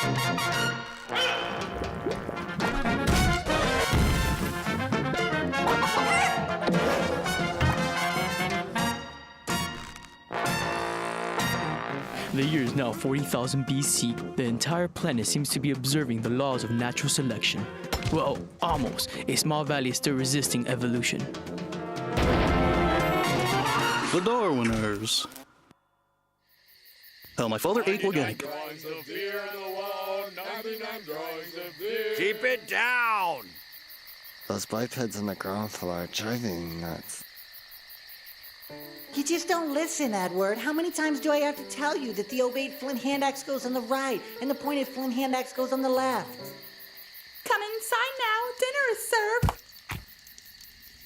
The year is now 40,000 BC. The entire planet seems to be observing the laws of natural selection. Well, almost. A small valley is still resisting evolution. The Darwinners. How my father ate organic. Keep it down! Those bipeds on the ground floor are driving me nuts. You just don't listen, Edward. How many times do I have to tell you that the ovate flint hand axe goes on the right and the pointed flint hand axe goes on the left? Come inside now. Dinner is served.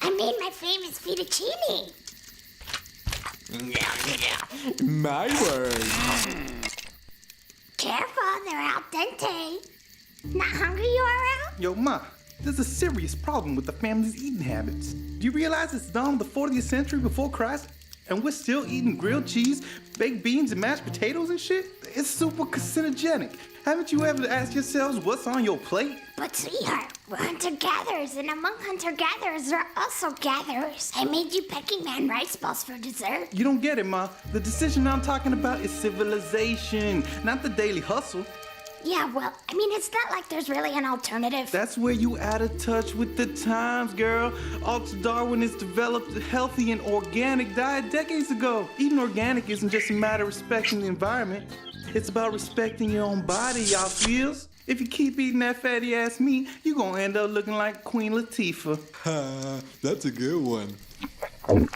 I made my famous fettuccine. My word. Careful, they're al dente. Not hungry, URL? Yo, Ma, there's a serious problem with the family's eating habits. Do you realize it's dawn of the 40th century before Christ, and we're still eating grilled cheese, baked beans, and mashed potatoes and shit? It's super carcinogenic. Haven't you ever asked yourselves what's on your plate? But sweetheart, we're hunter-gatherers, and among hunter-gatherers there are also gatherers. I made you Peking Man rice balls for dessert. You don't get it, Ma. The decision I'm talking about is civilization, not the daily hustle. Yeah, well, I mean, it's not like there's really an alternative. That's where you out of touch with the times, girl. Darwinists developed a healthy and organic diet decades ago. Eating organic isn't just a matter of respecting the environment. It's about respecting your own body, y'all feels. If you keep eating that fatty ass meat, you're gonna end up looking like Queen Latifah. That's a good one. Do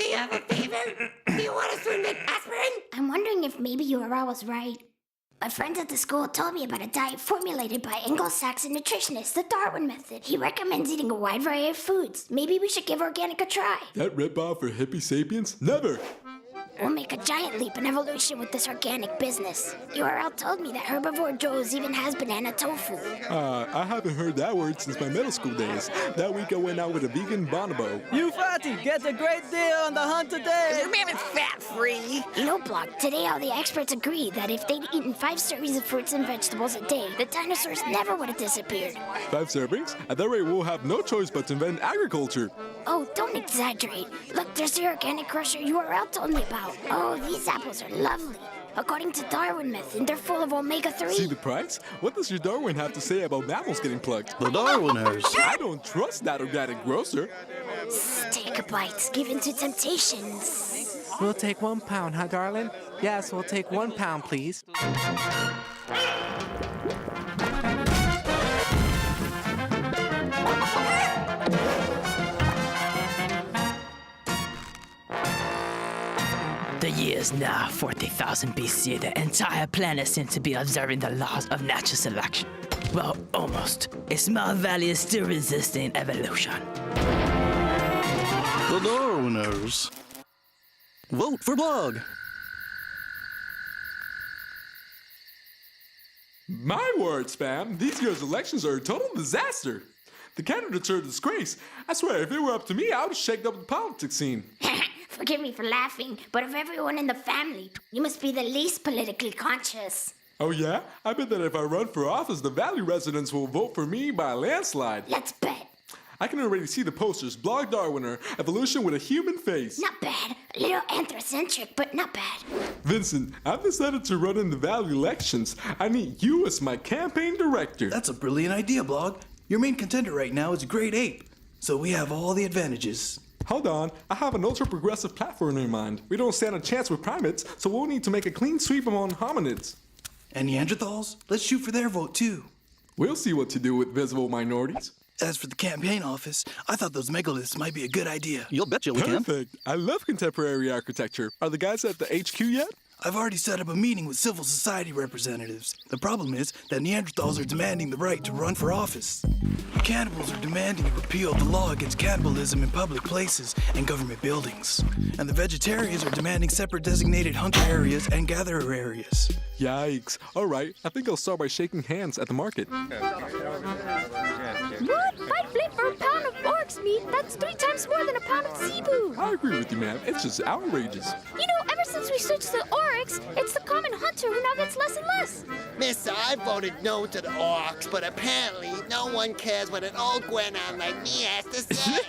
you have a fever? Do you want to swim with aspirin? I'm wondering if maybe URL was right. My friends at the school told me about a diet formulated by Anglo-Saxon nutritionist, the Darwin method. He recommends eating a wide variety of foods. Maybe we should give organic a try. That rip-off for hippie sapiens? Never! We'll make a giant leap in evolution with this organic business. URL told me that herbivore Joe's even has banana tofu. I haven't heard that word since my middle school days. That week I went out with a vegan bonobo. You fatty, get a great deal on the hunt today. Your man is fat-free. You know, Block, today all the experts agree that if they'd eaten 5 servings of fruits and vegetables a day, the dinosaurs never would have disappeared. 5 servings? At that rate, we'll have no choice but to invent agriculture. Oh, don't exaggerate. Look, there's the organic crusher URL told me about. Oh, these apples are lovely. According to Darwin method, they're full of omega-3. See the price? What does your Darwin have to say about mammals getting plucked? The Darwinners. I don't trust that organic grocer. Take a bite, give in to temptations. We'll take 1 pound, huh, darling? Yes, we'll take 1 pound, please. The year is now 40,000 BC. The entire planet seems to be observing the laws of natural selection. Well, almost. A small valley is still resisting evolution. The Darwinners. Vote for Blog. My word, Spam. These year's elections are a total disaster. The candidates are a disgrace. I swear, if it were up to me, I would have shaken up the politics scene. Forgive me for laughing, but of everyone in the family, you must be the least politically conscious. Oh yeah? I bet that if I run for office, the Valley residents will vote for me by a landslide. Let's bet. I can already see the posters. Blog Darwiner, evolution with a human face. Not bad. A little anthrocentric, but not bad. Vincent, I've decided to run in the Valley elections. I need you as my campaign director. That's a brilliant idea, Blog. Your main contender right now is a great ape, so we have all the advantages. Hold on, I have an ultra-progressive platform in mind. We don't stand a chance with primates, so we'll need to make a clean sweep among hominids. And Neanderthals? Let's shoot for their vote, too. We'll see what to do with visible minorities. As for the campaign office, I thought those megaliths might be a good idea. You'll betcha we can. Perfect. I love contemporary architecture. Are the guys at the HQ yet? I've already set up a meeting with civil society representatives. The problem is that Neanderthals are demanding the right to run for office. Cannibals are demanding to repeal the law against cannibalism in public places and government buildings. And the vegetarians are demanding separate designated hunter areas and gatherer areas. Yikes. All right, I think I'll start by shaking hands at the market. What? 5 flip for a pound of orc's meat? That's 3 times more than a pound of zebu. I agree with you, ma'am. It's just outrageous. You know, ever since we we switch to Oryx, it's the common hunter who now gets less and less. Mister, I voted no to the orcs, but apparently no one cares what an old Gwenon like me has to say.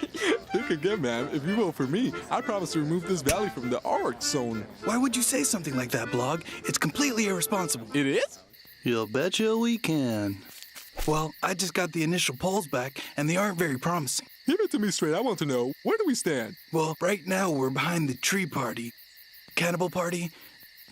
Think again, man. If you vote for me, I promise to remove this valley from the Arc zone. Why would you say something like that, Blog? It's completely irresponsible. It is? You betcha we can. Well, I just got the initial polls back, and they aren't very promising. Give it to me straight. I want to know. Where do we stand? Well, right now we're behind the Tree Party, Cannibal Party,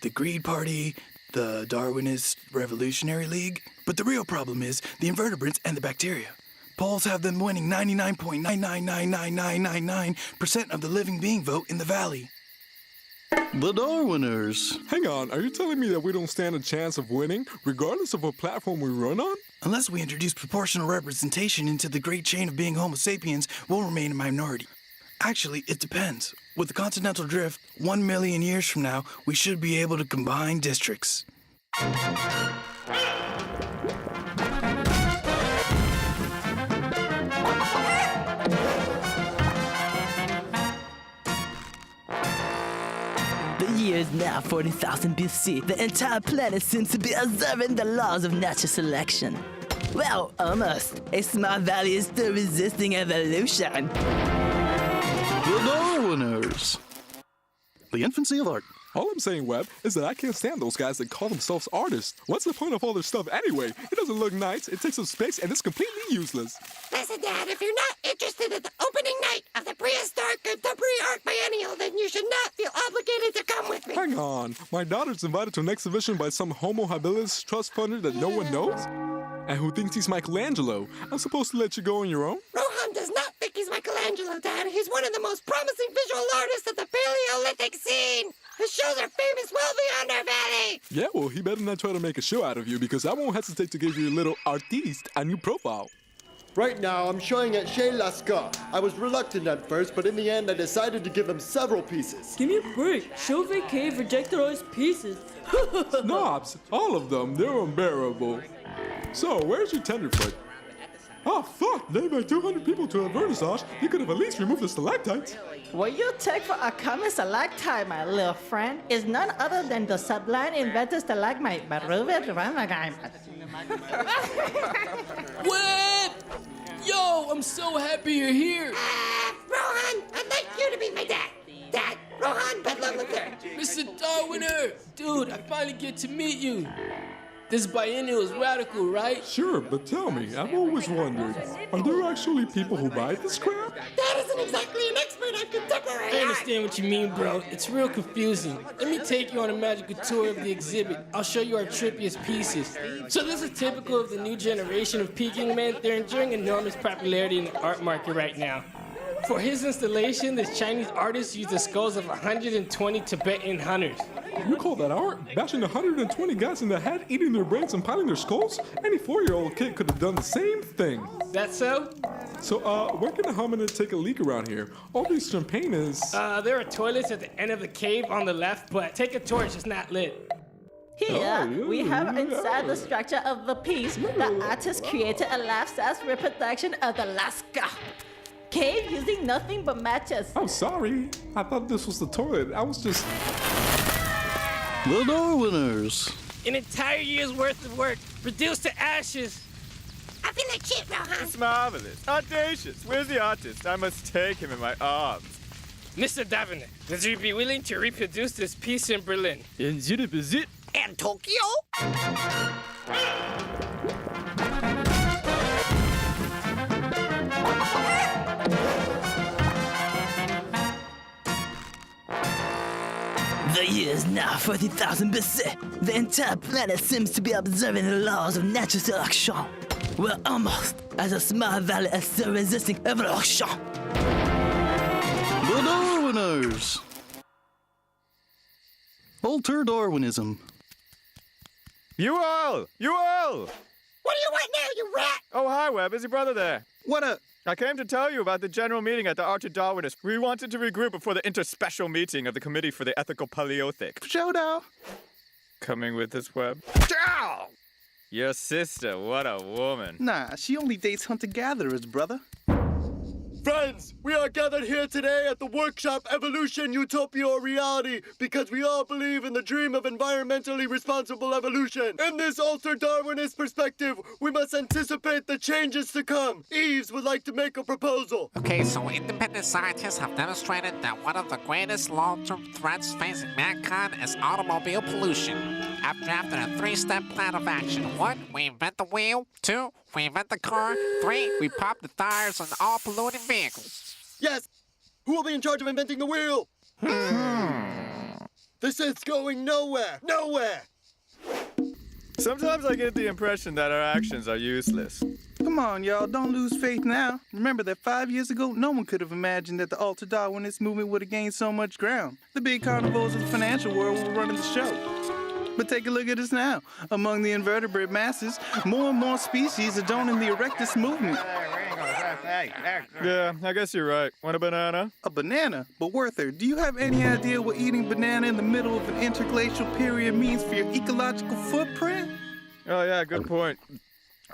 the Greed Party, the Darwinist Revolutionary League. But the real problem is the invertebrates and the bacteria. Polls have them winning 99.9999999% of the living being vote in the valley. The Darwinners. Hang on. Are you telling me that we don't stand a chance of winning, regardless of what platform we run on? Unless we introduce proportional representation into the great chain of being Homo sapiens, we'll remain a minority. Actually, it depends. With the continental drift, 1 million years from now, we should be able to combine districts. The year is now 40,000 BC. The entire planet seems to be observing the laws of natural selection. Well, almost. A small valley is still resisting evolution. The Darwinners. The infancy of art. All I'm saying, Webb, is that I can't stand those guys that call themselves artists. What's the point of all their stuff anyway? It doesn't look nice, it takes up space, and it's completely useless. Listen, Dad, if you're not interested in the opening night of the prehistoric contemporary art biennial, then you should not feel obligated to come with me. Hang on. My daughter's invited to an exhibition by some Homo habilis trust funder that no one knows? And who thinks he's Michelangelo? I'm supposed to let you go on your own? Rohan does not think he's Michelangelo, Dad. He's one of the most promising visual artists of the Paleolithic scene. His shows are famous well beyond our valley. Yeah, well, he better not try to make a show out of you because I won't hesitate to give your little artiste a new profile. Right now, I'm showing at Chez Lascaux. I was reluctant at first, but in the end, I decided to give him several pieces. Give me a break. Chauvet Cave rejected all his pieces. Snobs, all of them, they're unbearable. So, where's your tenderfoot? Oh, fuck, they invite 200 people to a vernissage. You could have at least removed the stalactites. What you take for a common stalactite, my little friend, is none other than the sublime invented stalagmite by Reuben Ramagheim. What? Yo, I'm so happy you're here. Rohan, I'd like you to be my dad. Dad, Rohan Bedlam III. Mr. Darwinner, dude, I finally get to meet you. This biennial is radical, right? Sure, but tell me, I've always wondered, are there actually people who buy this crap? Dad isn't exactly an expert on contemporary I understand what you mean, bro. It's real confusing. Let me take you on a magical tour of the exhibit. I'll show you our trippiest pieces. So this is typical of the new generation of Peking men. They're enjoying enormous popularity in the art market right now. For his installation, this Chinese artist used the skulls of 120 Tibetan hunters. You call that art? Bashing 120 guys in the head, eating their brains and piling their skulls? Any 4-year-old kid could have done the same thing. That so? So, where can a hominid take a leak around here? All these champagne is... There are toilets at the end of the cave on the left, but take a torch, it's not lit. Here, we have inside the structure of the piece, the artist created a life-size reproduction of the Lascaux cave using nothing but matches. I'm sorry. I thought this was the toilet. I was just... The Darwinners. An entire year's worth of work, reduced to ashes. I feel like shit, Rohan. It's marvelous. Audacious. Where's the artist? I must take him in my arms. Mr. Darwinner, would you be willing to reproduce this piece in Berlin? And Tokyo? The year is now 40,000 BC. The entire planet seems to be observing the laws of natural selection. We're almost as a small valley is still resisting evolution. The Darwinners. Alter Darwinism. You all! You all! What do you want now, you rat? Oh, hi, Webb. Is your brother there? What a... I came to tell you about the general meeting at the Alter Darwinners. We wanted to regroup before the interspecial meeting of the Committee for the Ethical Paleothic. Shout-out. Coming with us, Webb? Your sister, what a woman. Nah, she only dates hunter-gatherers, brother. Friends, we are gathered here today at the workshop Evolution, Utopia, or Reality because we all believe in the dream of environmentally responsible evolution. In this altered Darwinist perspective, we must anticipate the changes to come. Eves would like to make a proposal. Okay, so independent scientists have demonstrated that one of the greatest long-term threats facing mankind is automobile pollution. I've drafted a 3-step plan of action. 1, we invent the wheel. 2, we invent the car. 3, we pop the tires on all polluting vehicles. Yes! Who will be in charge of inventing the wheel? This is going nowhere! Nowhere! Sometimes I get the impression that our actions are useless. Come on, y'all, don't lose faith now. Remember that 5 years ago, no one could have imagined that the Ultra Darwinist movement would have gained so much ground. The big carnivores of the financial world were running the show. But take a look at us now. Among the invertebrate masses, more and more species are joining the erectus movement. Yeah, I guess you're right. Want a banana? A banana? But Werther, do you have any idea what eating banana in the middle of an interglacial period means for your ecological footprint? Oh yeah, good point.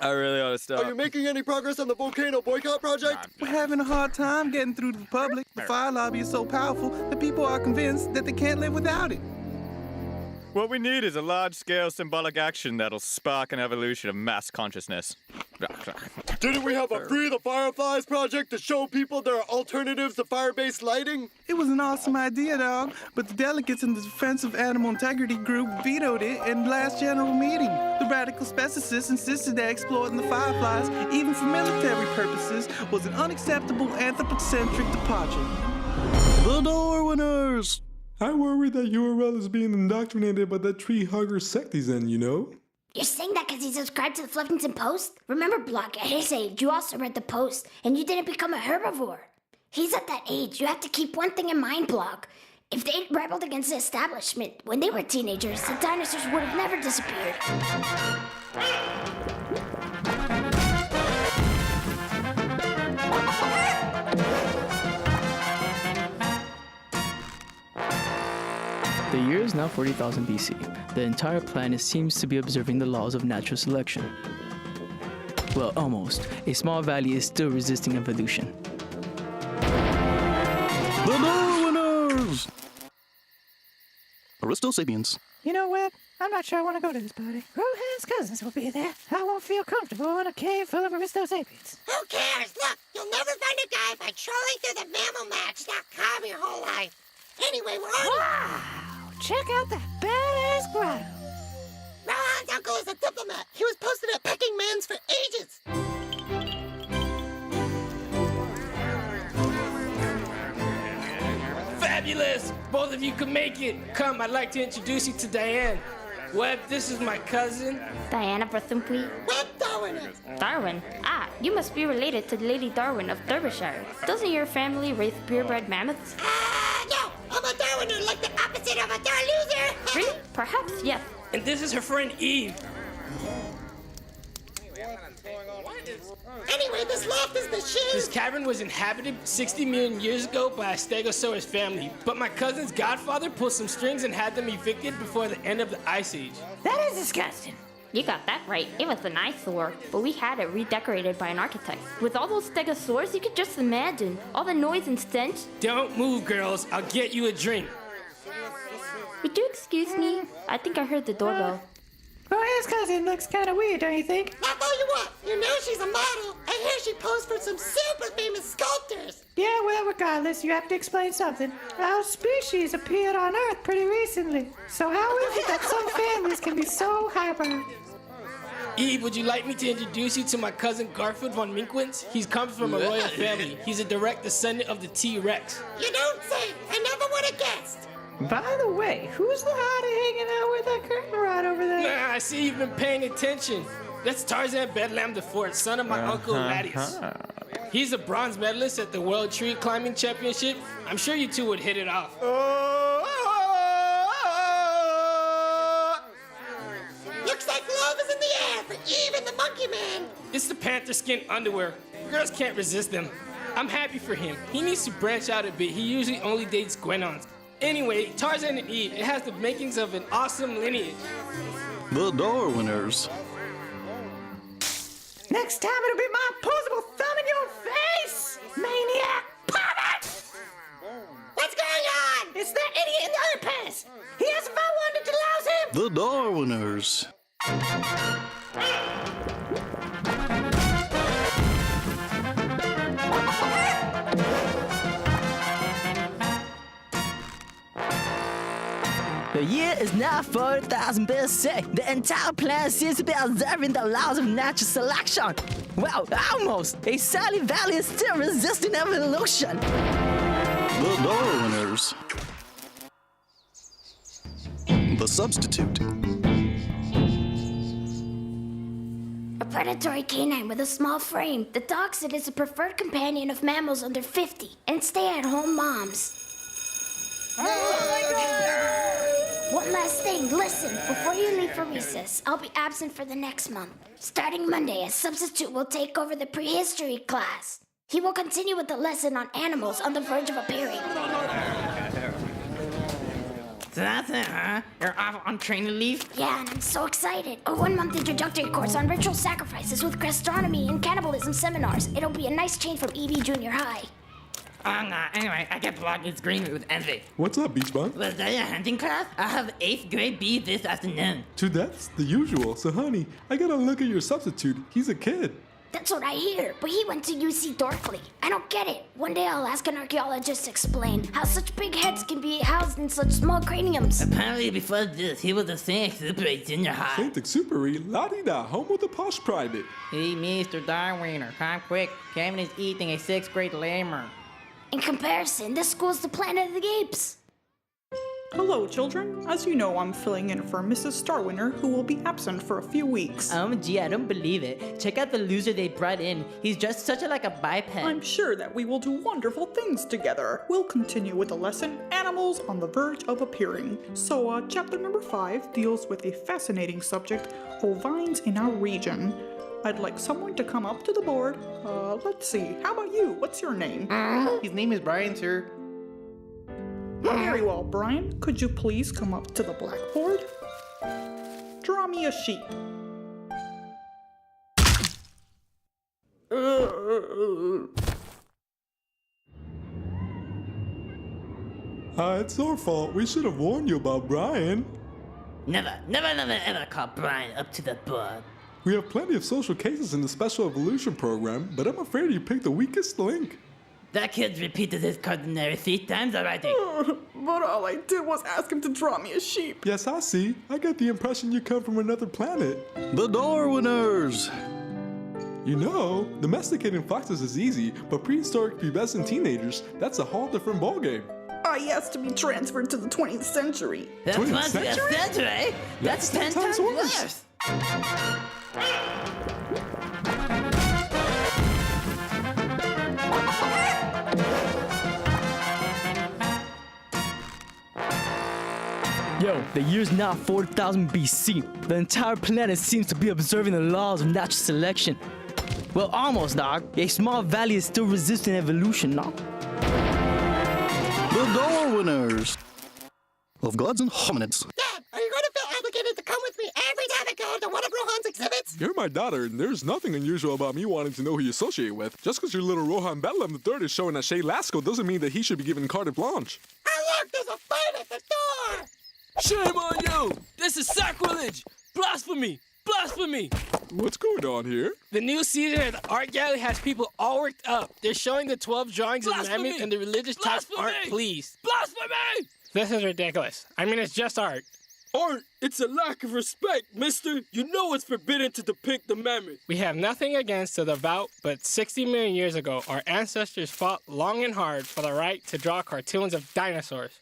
I really ought to stop. Are you making any progress on the volcano boycott project? We're having a hard time getting through to the public. The fire lobby is so powerful that people are convinced that they can't live without it. What we need is a large-scale symbolic action that'll spark an evolution of mass consciousness. Didn't we have a Free the Fireflies project to show people there are alternatives to fire-based lighting? It was an awesome idea, dog, but the delegates in the Defense of Animal Integrity group vetoed it in the last general meeting. The radical specicists insisted that exploiting the fireflies, even for military purposes, was an unacceptable anthropocentric departure. The Darwinners! I worry that URL is being indoctrinated by that tree hugger sect he's in, you know? You're saying that because he subscribed to the Fluffington Post? Remember, Block, at his age, you also read the Post, and you didn't become a herbivore. He's at that age. You have to keep one thing in mind, Block. If they rebelled against the establishment when they were teenagers, the dinosaurs would have never disappeared. The year is now 40,000 BC. The entire planet seems to be observing the laws of natural selection. Well, almost. A small valley is still resisting evolution. The Darwinners! Aristosapiens. You know what? I'm not sure I want to go to this party. Rohan's cousins will be there. I won't feel comfortable in a cave full of Aristosapiens. Who cares? Look, you'll never find a guy by trolling through the mammalmatch.com your whole life. Anyway, we're on. Wow! Check out that badass grotto. Rohan's uncle is a diplomat. He was posted at Pecking Man's for ages. Fabulous! Both of you can make it. Come, I'd like to introduce you to Diane. Webb, this is my cousin. Diana Berthumpui. Webb Darwiners. Darwin? Ah, you must be related to Lady Darwin of Derbyshire. Doesn't your family raise purebred mammoths? No, I'm a Darwiner, like the opposite of a Darloser. Really? Perhaps, yes. And this is her friend Eve. Anyway, this loft is the shiz. This cavern was inhabited 60 million years ago by a Stegosaurus family, but my cousin's godfather pulled some strings and had them evicted before the end of the Ice Age. That is disgusting. You got that right. It was an eyesore, but we had it redecorated by an architect. With all those stegosaurs, you could just imagine all the noise and stench. Don't move, girls. I'll get you a drink. Would you excuse me? I think I heard the doorbell. Rohan's cousin looks kind of weird, don't you think? I'll tell you what, you know she's a model. I hear she posed for some super famous sculptors. Yeah, well, regardless, you have to explain something. Our species appeared on Earth pretty recently. So how is it that some families can be so hyper? Eve, would you like me to introduce you to my cousin Garfield von Minkwitz? He comes from a royal family. He's a direct descendant of the T-Rex. You don't say. I never would have guessed. By the way, who's the hottie hanging out with that curtain rod over there? Nah, I see you've been paying attention. That's Tarzan Bedlam IV, son of my uncle Ladius. He's a bronze medalist at the World Tree Climbing Championship. I'm sure you two would hit it off. Looks like love is in the air for Eve and the Monkey Man. It's the panther skin underwear. Girls can't resist them. I'm happy for him. He needs to branch out a bit. He usually only dates Gwenons. Anyway, Tarzan and Eve, it has the makings of an awesome lineage. The Darwinners. Next time it'll be my opposable thumb in your face, maniac! The Darwinners. The year is now 40,000 BC. The entire planet seems to be observing the laws of natural selection. Well, almost. A Sally Valley is still resisting evolution. The Darwinners. The Substitute. A predatory canine with a small frame. The dachshund is a preferred companion of mammals under 50 and stay-at-home moms. One last thing, listen. Before you leave for recess, I'll be absent for the next month. Starting Monday, a substitute will take over the prehistory class. He will continue with the lesson on animals on the verge of appearing. So that's it, huh? You're off on training leave? Yeah, and I'm so excited. A 1-month introductory course on ritual sacrifices with gastronomy and cannibalism seminars. It'll be a nice change from EB Junior High. Nah. Anyway, I get blocked and screamed with envy. What's up, Beach Bum? Was that your hunting class? I have 8th grade B this afternoon. So that's the usual. So, honey, I gotta look at your substitute. He's a kid. That's what I hear, but he went to UC Dorkley. I don't get it. One day I'll ask an archaeologist to explain how such big heads can be housed in such small craniums. Apparently before this, he was a Saint Exupery Junior High. Saint Exupery? La-di-da, home with the posh private. Hey, Mr. Darwinner, come quick. Kevin is eating a 6th grade lemur. In comparison, this school's the planet of the apes. Hello, children. As you know, I'm filling in for Mrs. Darwinner, who will be absent for a few weeks. Gee, I don't believe it. Check out the loser they brought in. He's just such like a biped. I'm sure that we will do wonderful things together. We'll continue with the lesson, Animals on the Verge of Appearing. So, chapter number 5 deals with a fascinating subject, ovines in our region. I'd like someone to come up to the board. Let's see. How about you? What's your name? His name is Brian, sir. Very well, Brian. Could you please come up to the blackboard? Draw me a sheep. It's our fault. We should have warned you about Brian. Never ever call Brian up to the board. We have plenty of social cases in the Special Evolution program, but I'm afraid you picked the weakest link. That kid's repeated his card nearly 3 times already. But all I did was ask him to draw me a sheep. Yes, I see. I get the impression you come from another planet. The Darwinners. You know, domesticating foxes is easy, but prehistoric pubescent teenagers, that's a whole different ballgame. I asked to be transferred to the 20th century. The 20th century? That's 10 times worse. Yo, the year's now 40,000 BC. The entire planet seems to be observing the laws of natural selection. Well, almost, dog. A small valley is still resisting evolution, no? The Darwinners. Of gods and hominids. Dad, are you going to feel obligated to come with me every time I go to one of Rohan's exhibits? You're my daughter, and there's nothing unusual about me wanting to know who you associate with. Just because your little Rohan Bedlam III is showing at Shea Lasco doesn't mean that he should be given carte blanche. Oh, look, there's a fight at the door! Shame on you! This is sacrilege! Blasphemy! Blasphemy! What's going on here? The new season at the art gallery has people all worked up. They're showing the 12 drawings of Mammoth, and the religious types aren't pleased. Blasphemy! This is ridiculous. I mean, it's just art. Art? It's a lack of respect, mister. You know it's forbidden to depict the mammoth. We have nothing against the devout, but 60 million years ago, our ancestors fought long and hard for the right to draw cartoons of dinosaurs.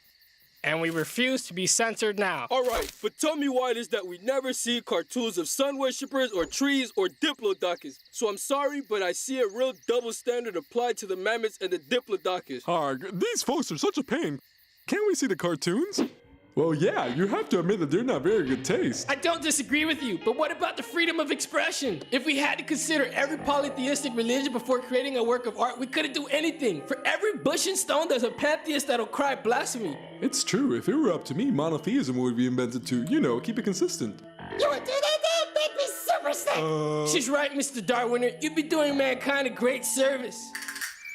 And we refuse to be censored now. All right, but tell me why it is that we never see cartoons of sun worshippers or trees or diplodocus. So I'm sorry, but I see a real double standard applied to the mammoths and the diplodocus. These folks are such a pain. Can't we see the cartoons? Well, yeah, you have to admit that they're not very good taste. I don't disagree with you, but what about the freedom of expression? If we had to consider every polytheistic religion before creating a work of art, we couldn't do anything. For every bush and stone, there's a pantheist that'll cry blasphemy. It's true. If it were up to me, monotheism would be invented to, keep it consistent. You would do that, Dad? That'd be super sick! She's right, Mr. Darwinner. You'd be doing mankind a great service.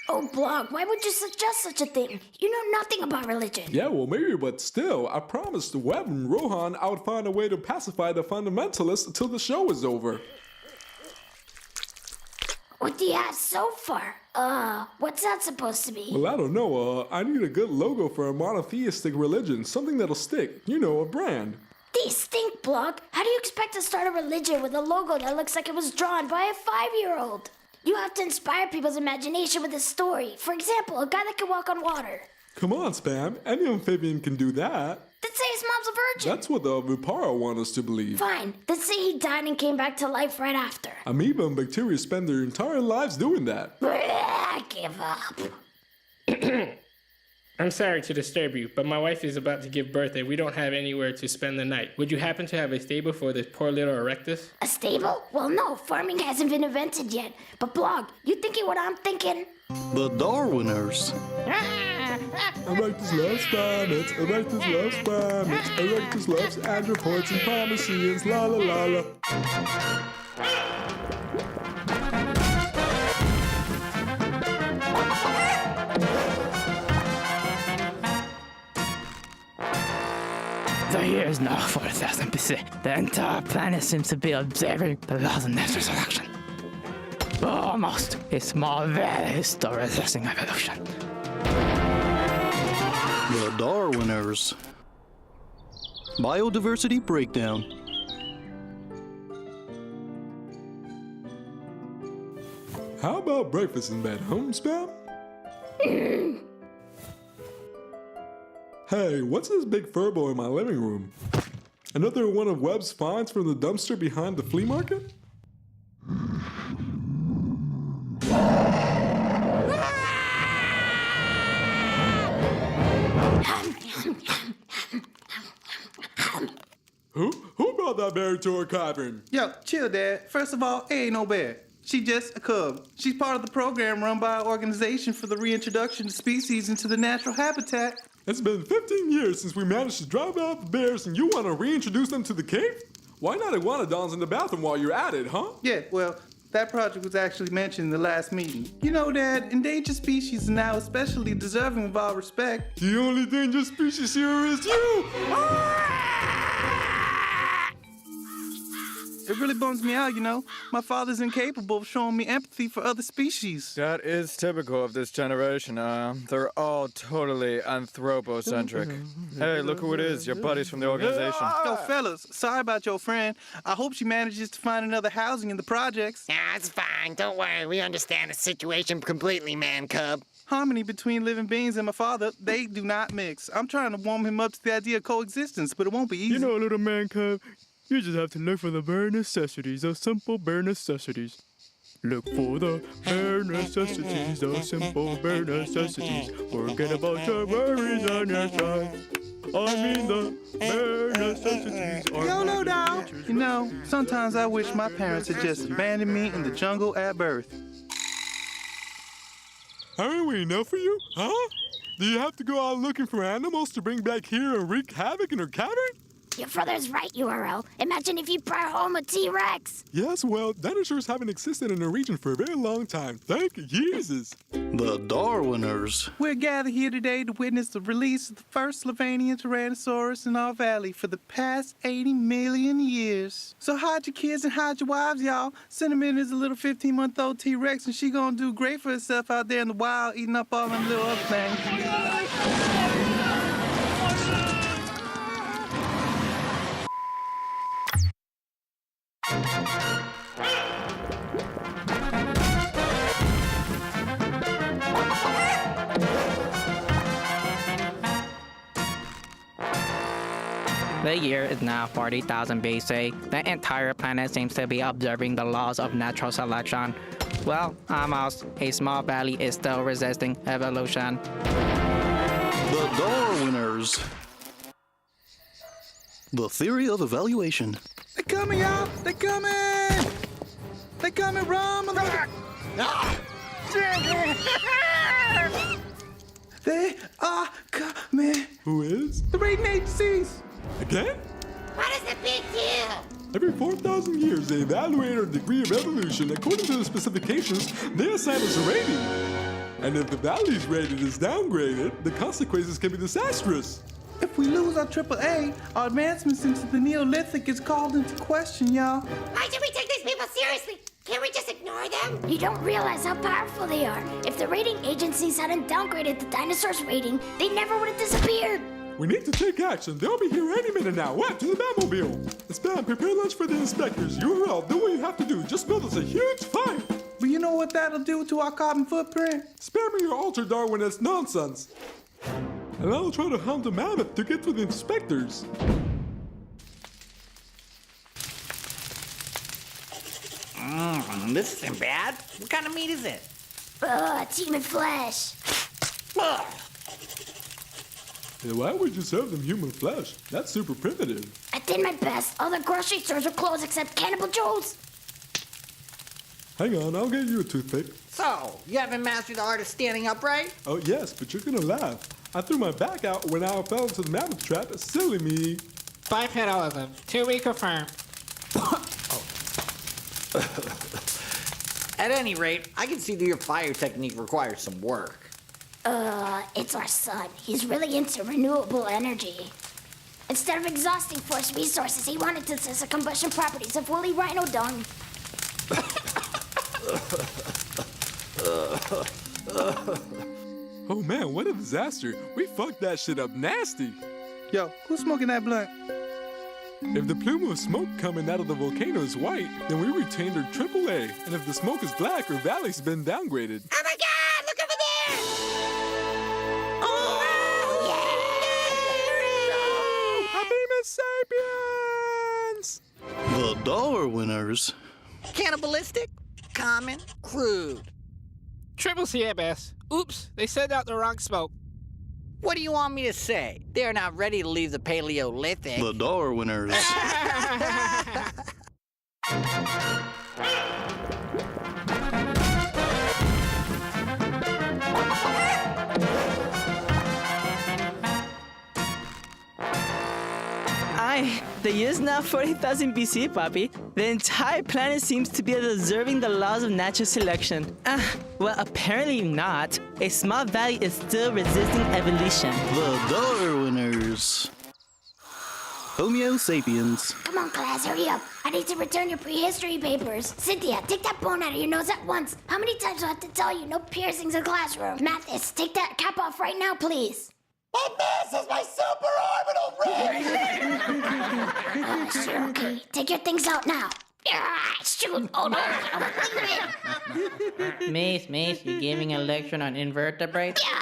Oh, Blog, why would you suggest such a thing? You know nothing about religion. Yeah, well, maybe, but still, I promised Webb and Rohan I would find a way to pacify the fundamentalists until the show is over. What do you have so far? What's that supposed to be? Well, I don't know. I need a good logo for a monotheistic religion, something that'll stick. You know, a brand. These stink, Blog. How do you expect to start a religion with a logo that looks like it was drawn by a 5-year-old? You have to inspire people's imagination with a story. For example, a guy that can walk on water. Come on, Spam. Any amphibian can do that. Then say his mom's a virgin. That's what the Vipara want us to believe. Fine. Then say he died and came back to life right after. Amoeba and bacteria spend their entire lives doing that. I give up. I'm sorry to disturb you, but my wife is about to give birth and we don't have anywhere to spend the night. Would you happen to have a stable for this poor little erectus? A stable? Well, no, farming hasn't been invented yet. But Blog, you thinking what I'm thinking? The Darwinners. Erectus loves primates, Erectus loves primates, Erectus loves andropoids and Parmesians, la la la la. The year is now 4000 BC. The entire planet seems to be observing the laws of natural selection. Almost a small valley is still resisting evolution. The Darwinners. Biodiversity breakdown. How about breakfast in bed, home Spam? Hey, what's this big furbo in my living room? Another one of Webb's finds from the dumpster behind the flea market? Who brought that bear to our cavern? Yo, chill, Dad. First of all, it ain't no bear. She just a cub. She's part of the program run by an organization for the reintroduction of species into the natural habitat. It's been 15 years since we managed to drive out the bears and you want to reintroduce them to the cave? Why not iguanodons in the bathroom while you're at it, huh? Yeah, well, that project was actually mentioned in the last meeting. You know, Dad, endangered species are now especially deserving of our respect. The only endangered species here is you! It really bums me out, you know. My father's incapable of showing me empathy for other species. That is typical of this generation. They're all totally anthropocentric. Hey, look who it is, your buddies from the organization. Yo, fellas, sorry about your friend. I hope she manages to find another housing in the projects. Yeah, it's fine. Don't worry. We understand the situation completely, man cub. Harmony between living beings and my father, they do not mix. I'm trying to warm him up to the idea of coexistence, but it won't be easy. You know, little man cub, you just have to look for the bare necessities, the simple bare necessities. Look for the bare necessities, the simple bare necessities. Forget about your worries on your side. I mean the bare necessities are YOLO now. You know, sometimes I wish my parents had just abandoned me in the jungle at birth. Aren't we enough for you, huh? Do you have to go out looking for animals to bring back here and wreak havoc in our cavern? Your brother's right, URL. Imagine if you brought home a T-Rex. Yes, well, dinosaurs haven't existed in the region for a very long time. Thank Jesus. The Darwinners. We're gathered here today to witness the release of the first Slovenian Tyrannosaurus in our valley for the past 80 million years. So hide your kids and hide your wives, y'all. Cinnamon is a little 15-month-old T-Rex, and she gonna do great for herself out there in the wild, eating up all them little other things. The year is now 40,000 BC. The entire planet seems to be observing the laws of natural selection. Well, almost. A small valley is still resisting evolution. The Darwinners. The theory of evaluation. They're coming, y'all! They're coming! They're coming, run! They are coming! Who is? The rating agencies! Again? What is the big deal? Every 4,000 years, they evaluate our degree of evolution. According to the specifications, they assign us a rating. And if the valley's rated as downgraded, the consequences can be disastrous. If we lose our AAA, our advancements into the Neolithic is called into question, y'all. Why should we take these people seriously? Can't we just ignore them? You don't realize how powerful they are. If the rating agencies hadn't downgraded the dinosaurs' rating, they never would have disappeared. We need to take action. They'll be here any minute now. What? To the Batmobile. Spam, prepare lunch for the inspectors. URL, do what you have to do. Just build us a huge fire. But you know what that'll do to our carbon footprint? Spare me your ultra-Darwinist nonsense. And I'll try to hound the mammoth to get to the inspectors. This isn't bad. What kind of meat is it? It's human flesh. Ugh. And why would you serve them human flesh? That's super primitive. I did my best. All the grocery stores are closed except Cannibal Joe's. Hang on, I'll get you a toothpick. So, you haven't mastered the art of standing upright? Oh yes, but you're gonna laugh. I threw my back out when I fell into the mammoth trap. Silly me. Bipedalism. To be confirmed. At any rate, I can see that your fire technique requires some work. It's our son. He's really into renewable energy. Instead of exhausting forest resources, he wanted to test the combustion properties of woolly rhino dung. Oh man, what a disaster. We fucked that shit up nasty. Yo, who's smoking that blunt? If the plume of smoke coming out of the volcano is white, then we retained our AAA. And if the smoke is black, our valley's been downgraded. Oh my god, look over there! Happy Miss Sapiens! The Darwinners. Cannibalistic, common, crude. Triple CMS. Oops, they sent out the wrong smoke. What do you want me to say? They're not ready to leave the Paleolithic. The Darwinners. The year's now 40,000 BC, Poppy. The entire planet seems to be observing the laws of natural selection. Well, apparently not. A small valley is still resisting evolution. The Darwinners. Homo sapiens. Come on, class, hurry up. I need to return your prehistory papers. Cynthia, take that bone out of your nose at once. How many times do I have to tell you no piercings in the classroom? Mathis, take that cap off right now, please. It misses my super orbital ring! Sure, okay. Take your things out now. Shoot! Oh no! Mace, you giving a lecture on invertebrates? Hey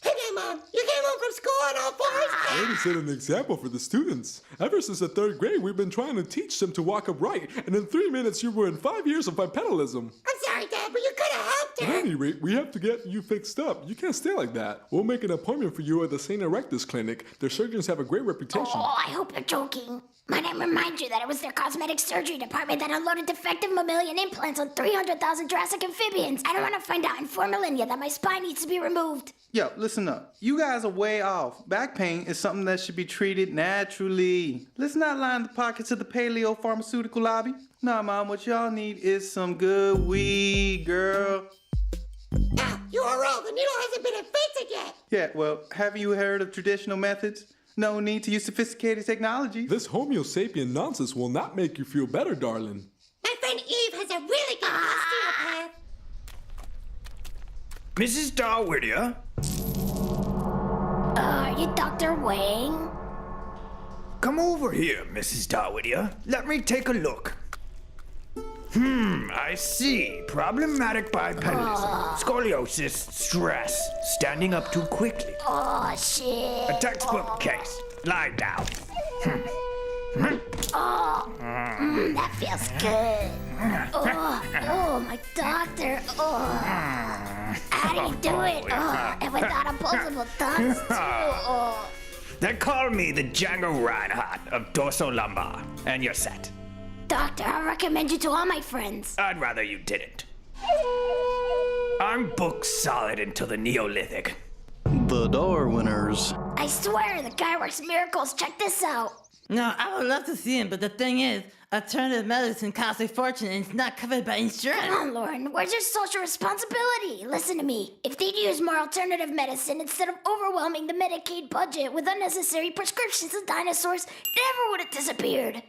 there, Mom. You came home from school on all fours? Way to set an example for the students. Ever since the 3rd grade, we've been trying to teach them to walk upright, and in 3 minutes you were in 5 years of bipedalism. I'm sorry, Dad, but you could have helped At her. any rate, we have to get you fixed up. You can't stay like that. We'll make an appointment for you at the St. Erectus Clinic. Their surgeons have a great reputation. Oh, I hope you're joking. Might I remind you that it was their cosmetic surgery department that unloaded defective mammalian implants on 300,000 Jurassic amphibians. I don't want to find out in Formalindia that my spine needs to be removed. Yo, listen up. You guys are way off. Back pain is something that should be treated naturally. Let's not line the pockets of the paleo pharmaceutical lobby. Nah, Mom, what y'all need is some good weed, girl. Now, URL, the needle hasn't been invented yet. Yeah, well, haven't you heard of traditional methods? No need to use sophisticated technology. This Homo sapien nonsense will not make you feel better, darling. My friend Eve has a really good osteopath. Mrs. Darwinner? Are you Dr. Wang? Come over here, Mrs. Darwinner. Let me take a look. I see. Problematic bipedalism, scoliosis, stress, standing up too quickly. Oh, shit. A textbook case. Lie down. That feels good. Oh, my doctor. How do you do it? And without opposable thumbs, too. They call me the Django Reinhardt of dorsolumbar, and you're set. Doctor, I recommend you to all my friends. I'd rather you didn't. I'm booked solid until the Neolithic. The Darwinners. I swear, the guy works miracles. Check this out. No, I would love to see him, but the thing is, alternative medicine costs a fortune and it's not covered by insurance. Come on, Lauren. Where's your social responsibility? Listen to me. If they'd use more alternative medicine instead of overwhelming the Medicaid budget with unnecessary prescriptions of dinosaurs, it never would have disappeared.